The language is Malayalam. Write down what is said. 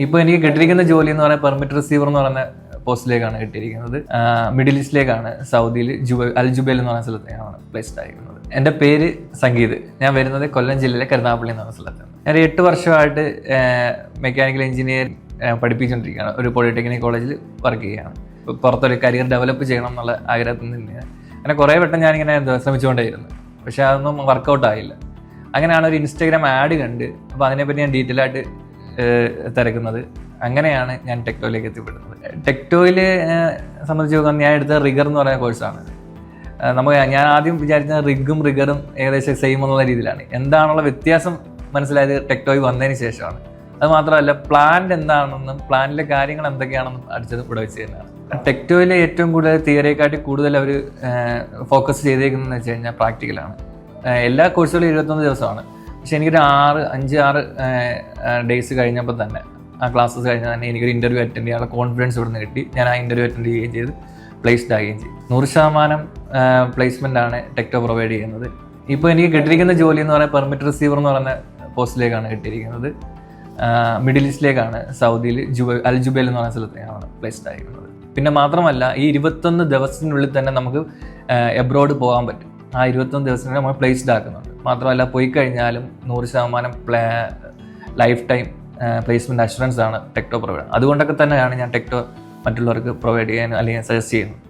ഇപ്പോൾ എനിക്ക് കിട്ടിയിരിക്കുന്ന ജോലി എന്ന് പറയുന്നത് പെർമിറ്റ് റിസീവർ എന്ന് പറയുന്ന പോസ്റ്റിലേക്കാണ് കിട്ടിയിരിക്കുന്നത്. മിഡിൽ ഈസ്റ്റിലേക്കാണ്. സൗദിയിൽ അൽ ജുബൈൽ എന്ന് പറയുന്ന സ്ഥലത്തേക്കാണ് പ്ലേസ്ഡ് ആയിരിക്കുന്നത്. എൻ്റെ പേര് സംഗീത്. ഞാൻ വരുന്നത് കൊല്ലം ജില്ലയിലെ കരുനാഗപ്പള്ളി എന്ന് പറയുന്ന സ്ഥലത്താണ്. ഞാൻ 8 വർഷമായിട്ട് മെക്കാനിക്കൽ എഞ്ചിനീയർ പഠിപ്പിച്ചുകൊണ്ടിരിക്കുകയാണ്. ഒരു പോളിടെക്നിക് കോളേജിൽ വർക്ക് ചെയ്യുകയാണ്. പുറത്തൊരു കരിയർ ഡെവലപ്പ് ചെയ്യണം എന്നുള്ള ആഗ്രഹത്തിൽ തന്നെയാണ്. അങ്ങനെ കുറേ വട്ടം ഞാനിങ്ങനെ ശ്രമിച്ചുകൊണ്ടേയിരുന്നു. പക്ഷേ അതൊന്നും വർക്കൗട്ട് ആയില്ല. അങ്ങനെയാണ് ഒരു ഇൻസ്റ്റാഗ്രാം ആഡ് കണ്ട്. അപ്പോൾ അതിനെപ്പറ്റി ഞാൻ ഡീറ്റെയിൽ ആയിട്ട് തിരക്കുന്നത്. അങ്ങനെയാണ് ഞാൻ ടെക്ടോയിലേക്ക് എത്തിപ്പെടുന്നത്. ടെക്ടോയിൽ സംബന്ധിച്ച് നോക്കാൻ ഞാൻ എടുത്ത റിഗർ എന്ന് പറയുന്ന കോഴ്സാണ്. ഞാൻ ആദ്യം വിചാരിച്ച റിഗും റിഗറും ഏകദേശം സെയിം എന്നുള്ള രീതിയിലാണ്. എന്താണുള്ള വ്യത്യാസം മനസ്സിലായത് ടെക്ടോയിൽ വന്നതിന് ശേഷമാണ്. അത് മാത്രമല്ല, പ്ലാന്റ് എന്താണെന്നും പ്ലാനിലെ കാര്യങ്ങൾ എന്തൊക്കെയാണെന്നും അടിച്ചത് ഇവിടെ വെച്ച് തന്നെയാണ്. ടെക്ടോയിലെ ഏറ്റവും കൂടുതൽ തിയറിയെക്കാട്ടി കൂടുതൽ അവർ ഫോക്കസ് ചെയ്തേക്കുന്നതെന്ന് വെച്ച് കഴിഞ്ഞാൽ പ്രാക്ടിക്കലാണ്. എല്ലാ കോഴ്സുകളും 21 ദിവസമാണ്. പക്ഷെ എനിക്കൊരു 5-6 ഡേയ്സ് കഴിഞ്ഞപ്പോൾ തന്നെ, ആ ക്ലാസ്സസ് കഴിഞ്ഞാൽ തന്നെ എനിക്കൊരു ഇൻ്റർവ്യൂ അറ്റൻഡ് ചെയ്യാനുള്ള കോൺഫിഡൻസ് ഇവിടെ നിന്ന് കിട്ടി. ഞാൻ ആ ഇൻ്റർവ്യൂ അറ്റൻഡ് ചെയ്യുകയും ചെയ്ത് പ്ലേസ്ഡ് ആകുകയും ചെയ്തു. 100% പ്ലേസ്മെൻ്റ് ആണ് ടെക്ടോ പ്രൊവൈഡ് ചെയ്യുന്നത്. ഇപ്പോൾ എനിക്ക് കിട്ടിയിരിക്കുന്ന ജോലി എന്ന് പറയുന്നത് പെർമിറ്റ് റിസീവർ എന്ന് പറയുന്ന പോസ്റ്റിലേക്കാണ് കിട്ടിയിരിക്കുന്നത്. മിഡിൽ ഈസ്റ്റിലേക്കാണ്. സൗദിയിൽ അൽ ജുബൈൽ എന്ന് പറയുന്ന സ്ഥലത്തേക്കാണ് പ്ലേസ്ഡ് ആയിരിക്കുന്നത്. പിന്നെ മാത്രമല്ല, ഈ 21 ദിവസത്തിനുള്ളിൽ തന്നെ നമുക്ക് എബ്രോഡ് പോകാൻ പറ്റും. ആ 21 ദിവസത്തിനുള്ളിൽ നമ്മൾ പ്ലേസ്ഡ് ആക്കുന്നുണ്ട്. മാത്രമല്ല, പോയി കഴിഞ്ഞാലും 100% ലൈഫ് ടൈം പ്ലേസ്മെൻറ്റ് അഷുറൻസ് ആണ് ടെക്ടോ പ്രൊവൈഡ്. അതുകൊണ്ടൊക്കെ തന്നെയാണ് ഞാൻ ടെക്ടോ മറ്റുള്ളവർക്ക് പ്രൊവൈഡ് ചെയ്യാൻ അല്ലെങ്കിൽ സജസ്റ്റ് ചെയ്യുന്നത്.